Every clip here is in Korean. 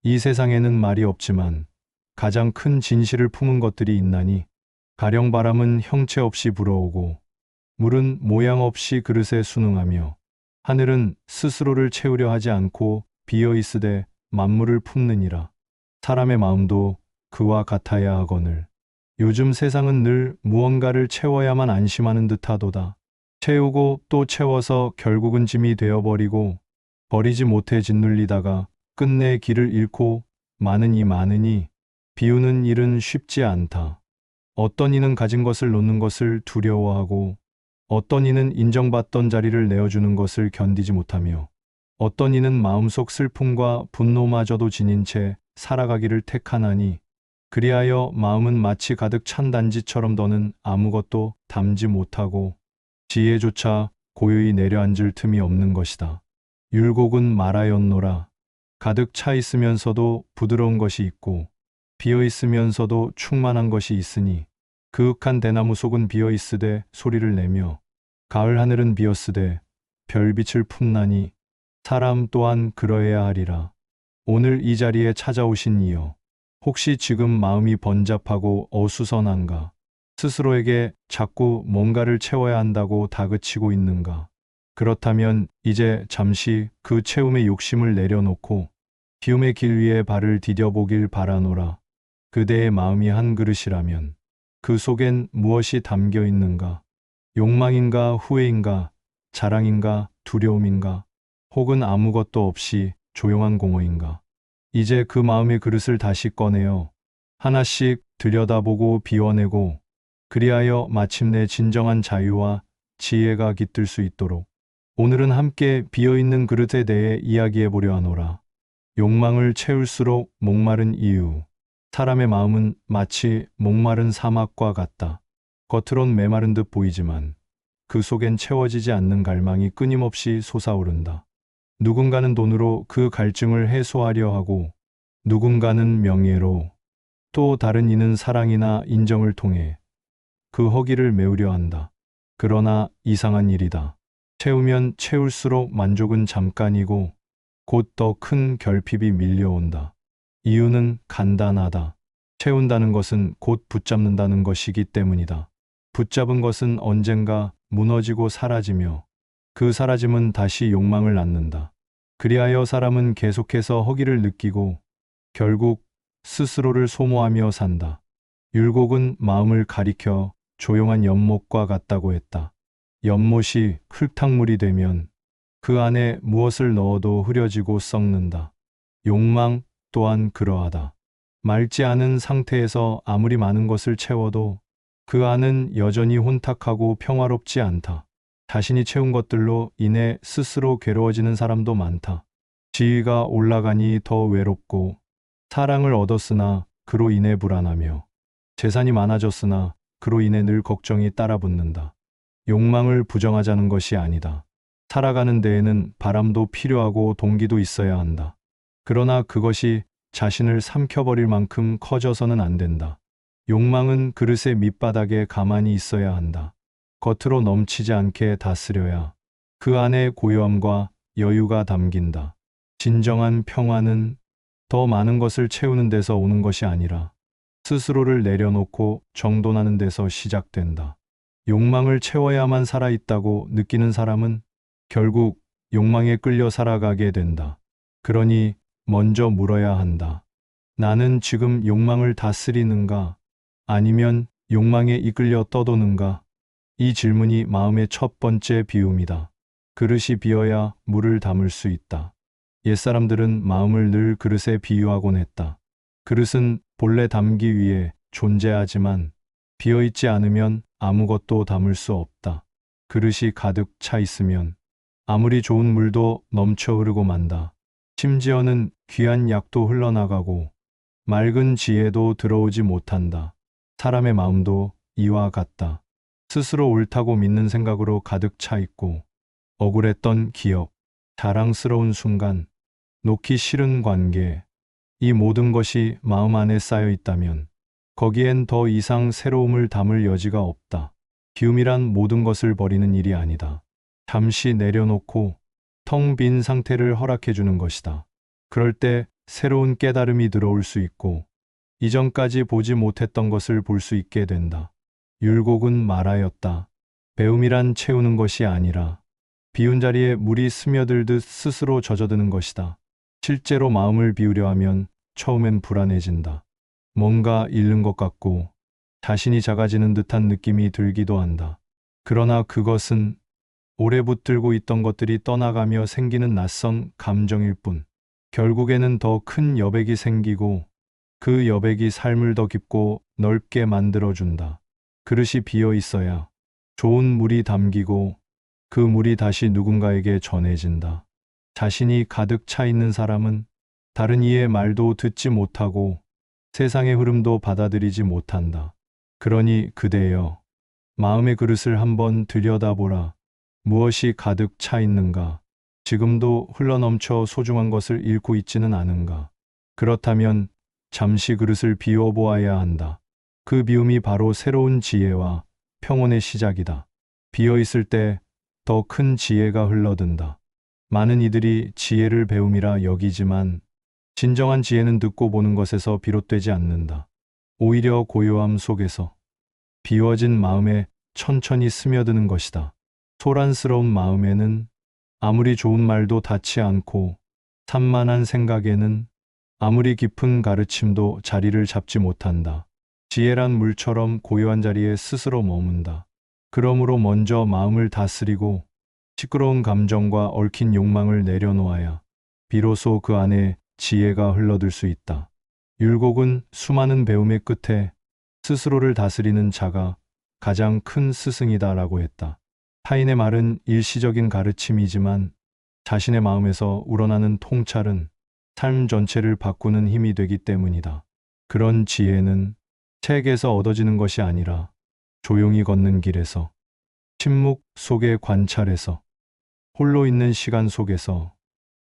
이 세상에는 말이 없지만 가장 큰 진실을 품은 것들이 있나니 가령 바람은 형체 없이 불어오고 물은 모양 없이 그릇에 순응하며 하늘은 스스로를 채우려 하지 않고 비어 있으되 만물을 품느니라. 사람의 마음도 그와 같아야 하거늘. 요즘 세상은 늘 무언가를 채워야만 안심하는 듯하도다. 채우고 또 채워서 결국은 짐이 되어버리고 버리지 못해 짓눌리다가 끝내 길을 잃고 많으니 비우는 일은 쉽지 않다. 어떤 이는 가진 것을 놓는 것을 두려워하고 어떤 이는 인정받던 자리를 내어주는 것을 견디지 못하며 어떤 이는 마음속 슬픔과 분노마저도 지닌 채 살아가기를 택하나니 그리하여 마음은 마치 가득 찬 단지처럼 더는 아무것도 담지 못하고 지혜조차 고요히 내려앉을 틈이 없는 것이다. 율곡은 말하였노라. 가득 차 있으면서도 부드러운 것이 있고 비어 있으면서도 충만한 것이 있으니 그윽한 대나무 속은 비어 있으되 소리를 내며 가을 하늘은 비었으되 별빛을 품나니 사람 또한 그러해야 하리라. 오늘 이 자리에 찾아오신 이여, 혹시 지금 마음이 번잡하고 어수선한가? 스스로에게 자꾸 뭔가를 채워야 한다고 다그치고 있는가? 그렇다면 이제 잠시 그 채움의 욕심을 내려놓고 비움의 길 위에 발을 디뎌보길 바라노라. 그대의 마음이 한 그릇이라면 그 속엔 무엇이 담겨 있는가? 욕망인가, 후회인가, 자랑인가, 두려움인가, 혹은 아무것도 없이 조용한 공허인가? 이제 그 마음의 그릇을 다시 꺼내어 하나씩 들여다보고 비워내고 그리하여 마침내 진정한 자유와 지혜가 깃들 수 있도록 오늘은 함께 비어있는 그릇에 대해 이야기해 보려 하노라. 욕망을 채울수록 목마른 이유. 사람의 마음은 마치 목마른 사막과 같다. 겉으론 메마른 듯 보이지만 그 속엔 채워지지 않는 갈망이 끊임없이 솟아오른다. 누군가는 돈으로 그 갈증을 해소하려 하고 누군가는 명예로 또 다른 이는 사랑이나 인정을 통해 그 허기를 메우려 한다. 그러나 이상한 일이다. 채우면 채울수록 만족은 잠깐이고 곧 더 큰 결핍이 밀려온다. 이유는 간단하다. 채운다는 것은 곧 붙잡는다는 것이기 때문이다. 붙잡은 것은 언젠가 무너지고 사라지며 그 사라짐은 다시 욕망을 낳는다. 그리하여 사람은 계속해서 허기를 느끼고 결국 스스로를 소모하며 산다. 율곡은 마음을 가리켜 조용한 연못과 같다고 했다. 연못이 흙탕물이 되면 그 안에 무엇을 넣어도 흐려지고 썩는다. 욕망 또한 그러하다. 맑지 않은 상태에서 아무리 많은 것을 채워도 그 안은 여전히 혼탁하고 평화롭지 않다. 자신이 채운 것들로 인해 스스로 괴로워지는 사람도 많다. 지위가 올라가니 더 외롭고 사랑을 얻었으나 그로 인해 불안하며 재산이 많아졌으나 그로 인해 늘 걱정이 따라붙는다. 욕망을 부정하자는 것이 아니다. 살아가는 데에는 바람도 필요하고 동기도 있어야 한다. 그러나 그것이 자신을 삼켜버릴 만큼 커져서는 안 된다. 욕망은 그릇의 밑바닥에 가만히 있어야 한다. 겉으로 넘치지 않게 다스려야 그 안에 고요함과 여유가 담긴다. 진정한 평화는 더 많은 것을 채우는 데서 오는 것이 아니라 스스로를 내려놓고 정돈하는 데서 시작된다. 욕망을 채워야만 살아있다고 느끼는 사람은 결국 욕망에 끌려 살아가게 된다. 그러니 먼저 물어야 한다. 나는 지금 욕망을 다스리는가? 아니면 욕망에 이끌려 떠도는가? 이 질문이 마음의 첫 번째 비움이다. 그릇이 비어야 물을 담을 수 있다. 옛사람들은 마음을 늘 그릇에 비유하곤 했다. 그릇은 본래 담기 위해 존재하지만 비어있지 않으면 아무것도 담을 수 없다. 그릇이 가득 차 있으면 아무리 좋은 물도 넘쳐 흐르고 만다. 심지어는 귀한 약도 흘러나가고 맑은 지혜도 들어오지 못한다. 사람의 마음도 이와 같다. 스스로 옳다고 믿는 생각으로 가득 차 있고 억울했던 기억, 자랑스러운 순간, 놓기 싫은 관계, 이 모든 것이 마음 안에 쌓여 있다면 거기엔 더 이상 새로움을 담을 여지가 없다. 비움이란 모든 것을 버리는 일이 아니다. 잠시 내려놓고 텅 빈 상태를 허락해 주는 것이다. 그럴 때 새로운 깨달음이 들어올 수 있고 이전까지 보지 못했던 것을 볼 수 있게 된다. 율곡은 말하였다. 배움이란 채우는 것이 아니라 비운 자리에 물이 스며들듯 스스로 젖어드는 것이다. 실제로 마음을 비우려 하면 처음엔 불안해진다. 뭔가 잃는 것 같고 자신이 작아지는 듯한 느낌이 들기도 한다. 그러나 그것은 오래 붙들고 있던 것들이 떠나가며 생기는 낯선 감정일 뿐. 결국에는 더 큰 여백이 생기고 그 여백이 삶을 더 깊고 넓게 만들어준다. 그릇이 비어 있어야 좋은 물이 담기고 그 물이 다시 누군가에게 전해진다. 자신이 가득 차 있는 사람은 다른 이의 말도 듣지 못하고 세상의 흐름도 받아들이지 못한다. 그러니 그대여, 마음의 그릇을 한번 들여다보라. 무엇이 가득 차 있는가? 지금도 흘러넘쳐 소중한 것을 잃고 있지는 않은가? 그렇다면 잠시 그릇을 비워보아야 한다. 그 비움이 바로 새로운 지혜와 평온의 시작이다. 비어있을 때 더 큰 지혜가 흘러든다. 많은 이들이 지혜를 배움이라 여기지만 진정한 지혜는 듣고 보는 것에서 비롯되지 않는다. 오히려 고요함 속에서 비워진 마음에 천천히 스며드는 것이다. 소란스러운 마음에는 아무리 좋은 말도 닿지 않고 산만한 생각에는 아무리 깊은 가르침도 자리를 잡지 못한다. 지혜란 물처럼 고요한 자리에 스스로 머문다. 그러므로 먼저 마음을 다스리고 시끄러운 감정과 얽힌 욕망을 내려놓아야 비로소 그 안에 지혜가 흘러들 수 있다. 율곡은 수많은 배움의 끝에 스스로를 다스리는 자가 가장 큰 스승이다라고 했다. 타인의 말은 일시적인 가르침이지만 자신의 마음에서 우러나는 통찰은 삶 전체를 바꾸는 힘이 되기 때문이다. 그런 지혜는 책에서 얻어지는 것이 아니라 조용히 걷는 길에서, 침묵 속의 관찰에서, 홀로 있는 시간 속에서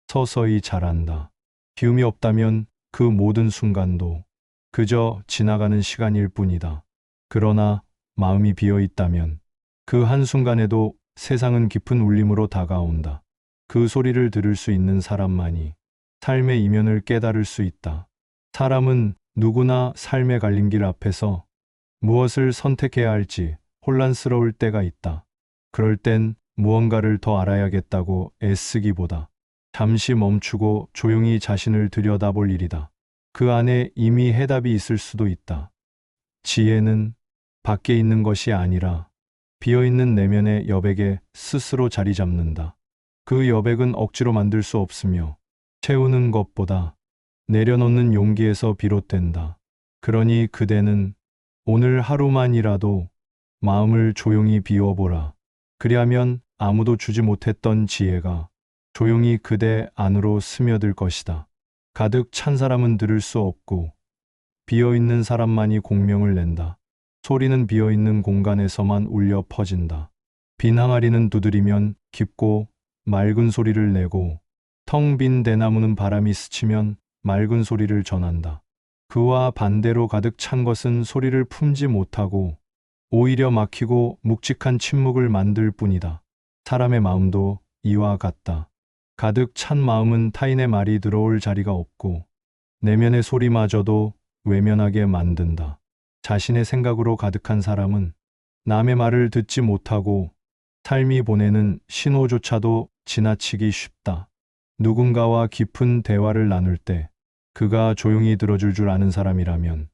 서서히 자란다. 비움이 없다면 그 모든 순간도 그저 지나가는 시간일 뿐이다. 그러나 마음이 비어 있다면 그 한순간에도 세상은 깊은 울림으로 다가온다. 그 소리를 들을 수 있는 사람만이 삶의 이면을 깨달을 수 있다. 사람은 누구나 삶의 갈림길 앞에서 무엇을 선택해야 할지 혼란스러울 때가 있다. 그럴 땐 무언가를 더 알아야겠다고 애쓰기보다 잠시 멈추고 조용히 자신을 들여다볼 일이다. 그 안에 이미 해답이 있을 수도 있다. 지혜는 밖에 있는 것이 아니라 비어있는 내면의 여백에 스스로 자리 잡는다. 그 여백은 억지로 만들 수 없으며 채우는 것보다 내려놓는 용기에서 비롯된다. 그러니 그대는 오늘 하루만이라도 마음을 조용히 비워보라. 그리하면 아무도 주지 못했던 지혜가 조용히 그대 안으로 스며들 것이다. 가득 찬 사람은 들을 수 없고 비어있는 사람만이 공명을 낸다. 소리는 비어있는 공간에서만 울려 퍼진다. 빈 항아리는 두드리면 깊고 맑은 소리를 내고 텅 빈 대나무는 바람이 스치면 맑은 소리를 전한다. 그와 반대로 가득 찬 것은 소리를 품지 못하고 오히려 막히고 묵직한 침묵을 만들 뿐이다. 사람의 마음도 이와 같다. 가득 찬 마음은 타인의 말이 들어올 자리가 없고 내면의 소리마저도 외면하게 만든다. 자신의 생각으로 가득한 사람은 남의 말을 듣지 못하고 삶이 보내는 신호조차도 지나치기 쉽다. 누군가와 깊은 대화를 나눌 때 그가 조용히 들어줄 줄 아는 사람이라면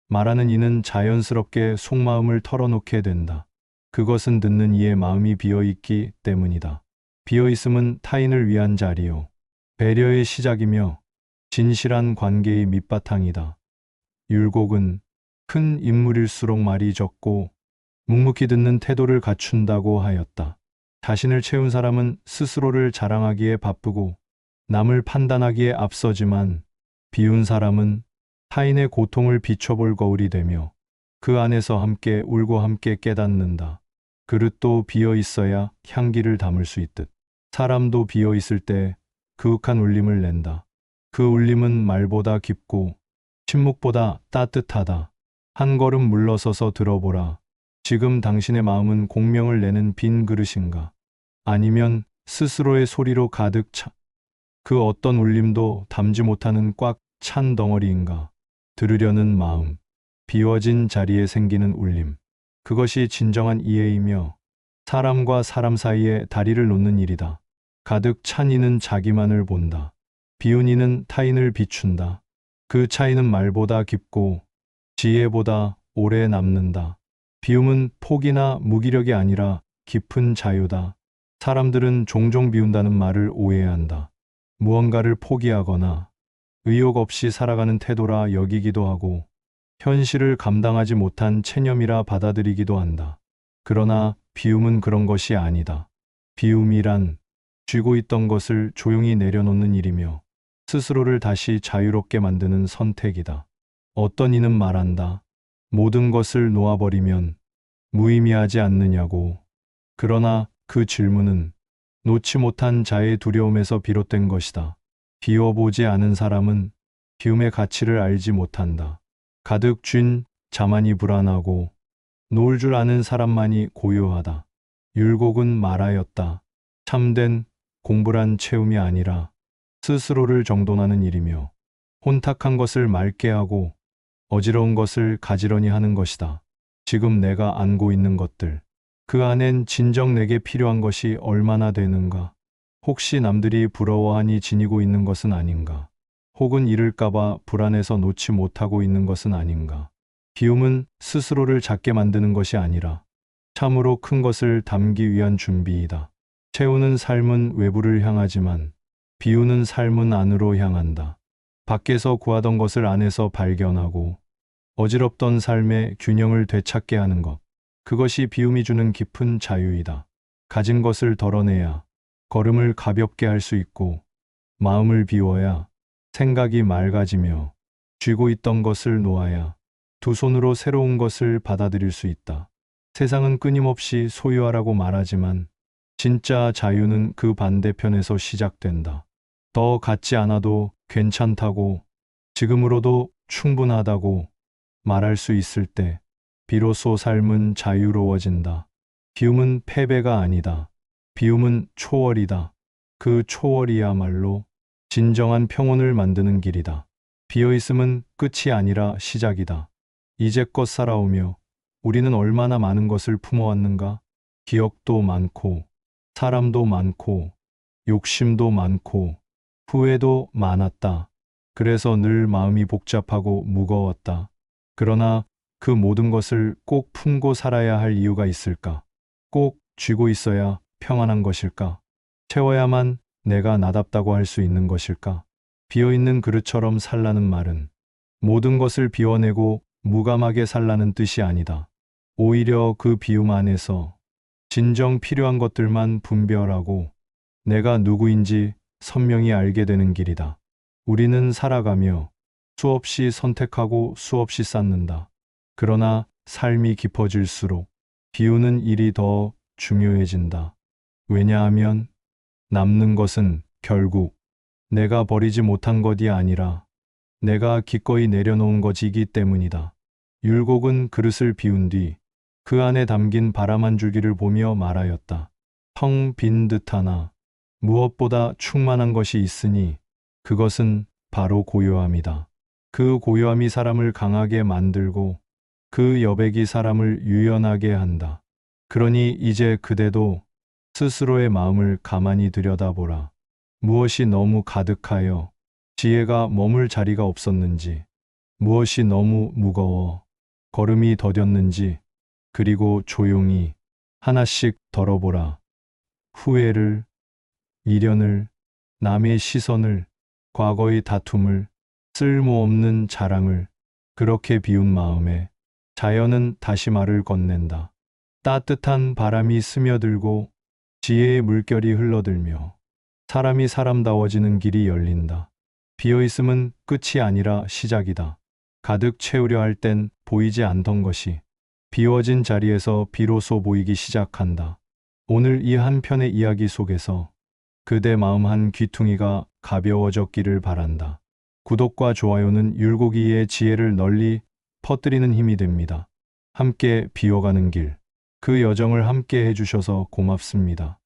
말하는 이는 자연스럽게 속마음을 털어놓게 된다. 그것은 듣는 이의 마음이 비어있기 때문이다. 비어있음은 타인을 위한 자리요, 배려의 시작이며 진실한 관계의 밑바탕이다. 율곡은 큰 인물일수록 말이 적고 묵묵히 듣는 태도를 갖춘다고 하였다. 자신을 채운 사람은 스스로를 자랑하기에 바쁘고 남을 판단하기에 앞서지만 비운 사람은 타인의 고통을 비춰볼 거울이 되며 그 안에서 함께 울고 함께 깨닫는다. 그릇도 비어 있어야 향기를 담을 수 있듯 사람도 비어 있을 때 그윽한 울림을 낸다. 그 울림은 말보다 깊고 침묵보다 따뜻하다. 한 걸음 물러서서 들어보라. 지금 당신의 마음은 공명을 내는 빈 그릇인가? 아니면 스스로의 소리로 가득 차 그 어떤 울림도 담지 못하는 꽉 찬 덩어리인가? 들으려는 마음, 비워진 자리에 생기는 울림. 그것이 진정한 이해이며 사람과 사람 사이에 다리를 놓는 일이다. 가득 찬 이는 자기만을 본다. 비운 이는 타인을 비춘다. 그 차이는 말보다 깊고 지혜보다 오래 남는다. 비움은 폭이나 무기력이 아니라 깊은 자유다. 사람들은 종종 비운다는 말을 오해한다. 무언가를 포기하거나 의욕 없이 살아가는 태도라 여기기도 하고 현실을 감당하지 못한 체념이라 받아들이기도 한다. 그러나 비움은 그런 것이 아니다. 비움이란 쥐고 있던 것을 조용히 내려놓는 일이며 스스로를 다시 자유롭게 만드는 선택이다. 어떤 이는 말한다. 모든 것을 놓아버리면 무의미하지 않느냐고. 그러나 그 질문은 놓지 못한 자의 두려움에서 비롯된 것이다. 비워보지 않은 사람은 비움의 가치를 알지 못한다. 가득 쥔 자만이 불안하고 놓을 줄 아는 사람만이 고요하다. 율곡은 말하였다. 참된 공부란 채움이 아니라 스스로를 정돈하는 일이며 혼탁한 것을 맑게 하고 어지러운 것을 가지런히 하는 것이다. 지금 내가 안고 있는 것들, 그 안엔 진정 내게 필요한 것이 얼마나 되는가? 혹시 남들이 부러워하니 지니고 있는 것은 아닌가? 혹은 잃을까봐 불안해서 놓지 못하고 있는 것은 아닌가? 비움은 스스로를 작게 만드는 것이 아니라 참으로 큰 것을 담기 위한 준비이다. 채우는 삶은 외부를 향하지만 비우는 삶은 안으로 향한다. 밖에서 구하던 것을 안에서 발견하고 어지럽던 삶의 균형을 되찾게 하는 것. 그것이 비움이 주는 깊은 자유이다. 가진 것을 덜어내야 걸음을 가볍게 할 수 있고 마음을 비워야 생각이 맑아지며 쥐고 있던 것을 놓아야 두 손으로 새로운 것을 받아들일 수 있다. 세상은 끊임없이 소유하라고 말하지만 진짜 자유는 그 반대편에서 시작된다. 더 갖지 않아도 괜찮다고, 지금으로도 충분하다고 말할 수 있을 때 비로소 삶은 자유로워진다. 비움은 패배가 아니다. 비움은 초월이다. 그 초월이야말로 진정한 평온을 만드는 길이다. 비어있음은 끝이 아니라 시작이다. 이제껏 살아오며 우리는 얼마나 많은 것을 품어왔는가? 기억도 많고, 사람도 많고, 욕심도 많고, 후회도 많았다. 그래서 늘 마음이 복잡하고 무거웠다. 그러나 그 모든 것을 꼭 품고 살아야 할 이유가 있을까? 꼭 쥐고 있어야 평안한 것일까? 채워야만 내가 나답다고 할 수 있는 것일까? 비어있는 그릇처럼 살라는 말은 모든 것을 비워내고 무감하게 살라는 뜻이 아니다. 오히려 그 비움 안에서 진정 필요한 것들만 분별하고 내가 누구인지 선명히 알게 되는 길이다. 우리는 살아가며 수없이 선택하고 수없이 쌓는다. 그러나 삶이 깊어질수록 비우는 일이 더 중요해진다. 왜냐하면 남는 것은 결국 내가 버리지 못한 것이 아니라 내가 기꺼이 내려놓은 것이기 때문이다. 율곡은 그릇을 비운 뒤 그 안에 담긴 바람 한 줄기를 보며 말하였다. 텅 빈 듯하나 무엇보다 충만한 것이 있으니 그것은 바로 고요함이다. 그 고요함이 사람을 강하게 만들고 그 여백이 사람을 유연하게 한다. 그러니 이제 그대도 스스로의 마음을 가만히 들여다보라. 무엇이 너무 가득하여 지혜가 머물 자리가 없었는지, 무엇이 너무 무거워 걸음이 더뎠는지, 그리고 조용히 하나씩 덜어보라. 후회를, 미련을, 남의 시선을, 과거의 다툼을, 쓸모없는 자랑을. 그렇게 비운 마음에 자연은 다시 말을 건넨다. 따뜻한 바람이 스며들고 지혜의 물결이 흘러들며 사람이 사람다워지는 길이 열린다. 비어있음은 끝이 아니라 시작이다. 가득 채우려 할 땐 보이지 않던 것이 비워진 자리에서 비로소 보이기 시작한다. 오늘 이 한 편의 이야기 속에서 그대 마음 한 귀퉁이가 가벼워졌기를 바란다. 구독과 좋아요는 율곡이의 지혜를 널리 퍼뜨리는 힘이 됩니다. 함께 비워가는 길, 그 여정을 함께 해주셔서 고맙습니다.